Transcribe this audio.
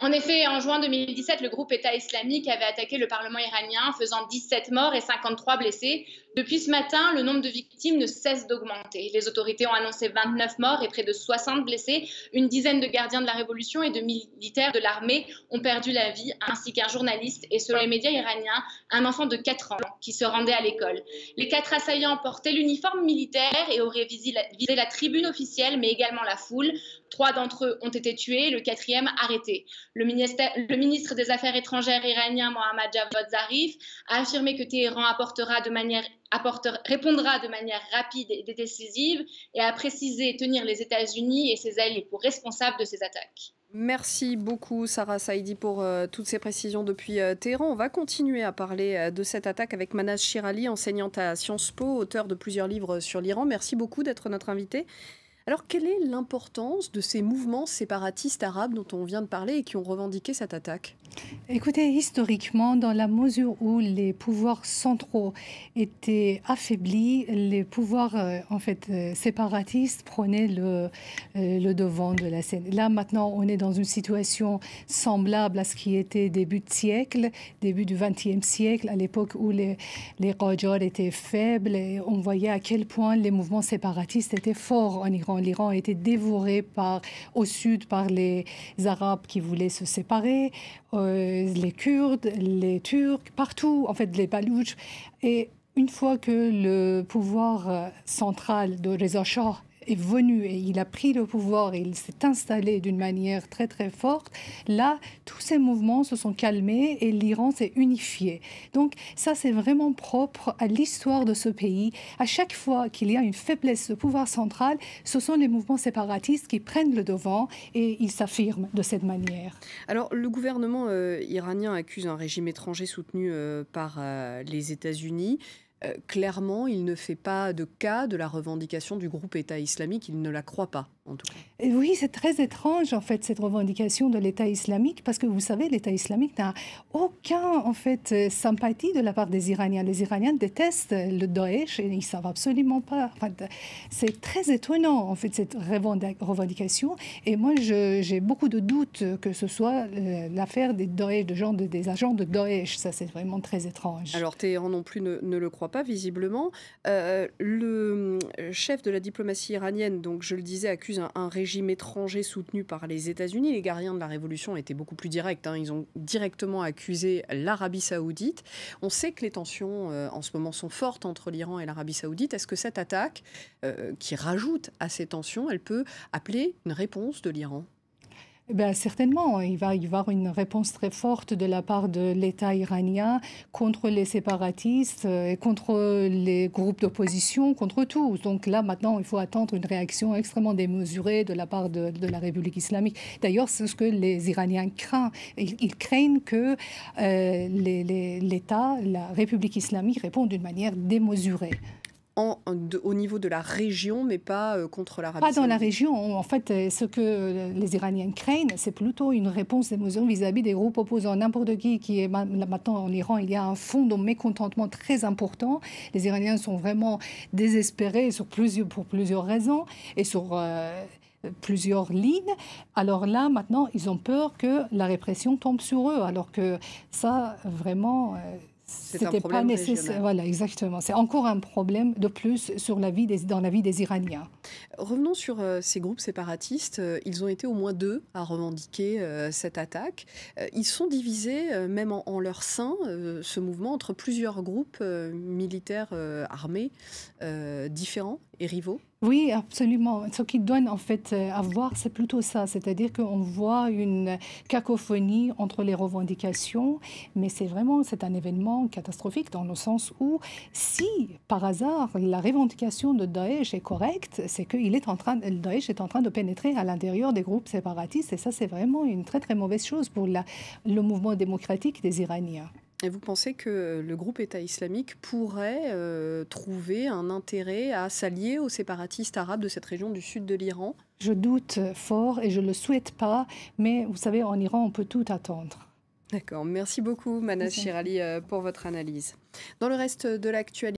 En effet, en juin 2017, le groupe État islamique avait attaqué le Parlement iranien, faisant 17 morts et 53 blessés. Depuis ce matin, le nombre de victimes ne cesse d'augmenter. Les autorités ont annoncé 29 morts et près de 60 blessés. Une dizaine de gardiens de la révolution et de militaires de l'armée ont perdu la vie, ainsi qu'un journaliste et, selon les médias iraniens, un enfant de 4 ans qui se rendait à l'école. Les 4 assaillants portaient l'uniforme militaire et auraient visé la tribune officielle, mais également la foule. 3 d'entre eux ont été tués, le quatrième arrêté. Le ministre des Affaires étrangères iranien Mohammad Javad Zarif a affirmé que Téhéran répondra de manière rapide et décisive et a précisé tenir les États-Unis et ses alliés pour responsables de ces attaques. Merci beaucoup Sarah Saïdi pour toutes ces précisions depuis Téhéran. On va continuer à parler de cette attaque avec Manaz Shirali, enseignante à Sciences Po, auteur de plusieurs livres sur l'Iran. Merci beaucoup d'être notre invitée. Alors, quelle est l'importance de ces mouvements séparatistes arabes dont on vient de parler et qui ont revendiqué cette attaque? Écoutez, historiquement, dans la mesure où les pouvoirs centraux étaient affaiblis, les pouvoirs séparatistes prenaient le devant de la scène. Là, maintenant, on est dans une situation semblable à ce qui était début de siècle, début du XXe siècle, à l'époque où les Qajars étaient faibles. Et on voyait à quel point les mouvements séparatistes étaient forts en Iran. L'Iran a été dévoré au sud par les Arabes qui voulaient se séparer, les Kurdes, les Turcs, partout, en fait, les Baloutches. Et une fois que le pouvoir central de Reza Shah est venu et il a pris le pouvoir et il s'est installé d'une manière très très forte, là, tous ces mouvements se sont calmés et l'Iran s'est unifié. Donc ça, c'est vraiment propre à l'histoire de ce pays. À chaque fois qu'il y a une faiblesse de pouvoir central, ce sont les mouvements séparatistes qui prennent le devant et ils s'affirment de cette manière. Alors, le gouvernement iranien accuse un régime étranger soutenu par les États-Unis. Clairement, il ne fait pas de cas de la revendication du groupe État islamique, il ne la croit pas, en tout cas. Et oui, c'est très étrange, en fait, cette revendication de l'État islamique, parce que vous savez, l'État islamique n'a aucun, en fait, sympathie de la part des Iraniens. Les Iraniens détestent le Daesh et ils ne savent absolument pas. Enfin, c'est très étonnant, en fait, cette revendication. Et moi, j'ai beaucoup de doutes que ce soit l'affaire des Daesh, des agents de Daesh. Ça, c'est vraiment très étrange. Alors, Téhéran non plus ne le croit pas, visiblement. Le chef de la diplomatie iranienne, donc je le disais, accuse un régime étranger soutenu par les États-Unis. Les gardiens de la révolution étaient beaucoup plus directs. Ils ont directement accusé l'Arabie saoudite. On sait que les tensions en ce moment sont fortes entre l'Iran et l'Arabie saoudite. Est-ce que cette attaque, qui rajoute à ces tensions, elle peut appeler une réponse de l'Iran ? Ben, certainement, il va y avoir une réponse très forte de la part de l'État iranien contre les séparatistes, et contre les groupes d'opposition, contre tous. Donc là, maintenant, il faut attendre une réaction extrêmement démesurée de la part de la République islamique. D'ailleurs, c'est ce que les Iraniens craignent. Ils craignent que l'État, la République islamique, réponde d'une manière démesurée. Au niveau de la région, mais pas contre l'Arabie saoudite. Pas dans la région. En fait, ce que les Iraniens craignent, c'est plutôt une réponse démesurée vis-à-vis des groupes opposants. N'importe qui est maintenant en Iran, il y a un fond de mécontentement très important. Les Iraniens sont vraiment désespérés pour plusieurs raisons et sur plusieurs lignes. Alors là, maintenant, ils ont peur que la répression tombe sur eux, alors que ça, vraiment... C'était pas nécessaire. Régional. Voilà, exactement. C'est encore un problème de plus dans la vie des Iraniens. Revenons sur ces groupes séparatistes. Ils ont été au moins 2 à revendiquer cette attaque. Ils sont divisés, même en leur sein, ce mouvement, entre plusieurs groupes militaires armés différents et rivaux. Oui, absolument. Ce qui donne en fait à voir, c'est plutôt ça. C'est-à-dire qu'on voit une cacophonie entre les revendications, mais c'est un événement catastrophique dans le sens où, si par hasard la revendication de Daesh est correcte, c'est que Daesh est en train de pénétrer à l'intérieur des groupes séparatistes, et ça, c'est vraiment une très très mauvaise chose pour le mouvement démocratique des Iraniens. Et vous pensez que le groupe État islamique pourrait trouver un intérêt à s'allier aux séparatistes arabes de cette région du sud de l'Iran ? Je doute fort et je ne le souhaite pas, mais vous savez, en Iran, on peut tout attendre. D'accord. Merci beaucoup, Manaz Shirali, pour votre analyse. Dans le reste de l'actualité,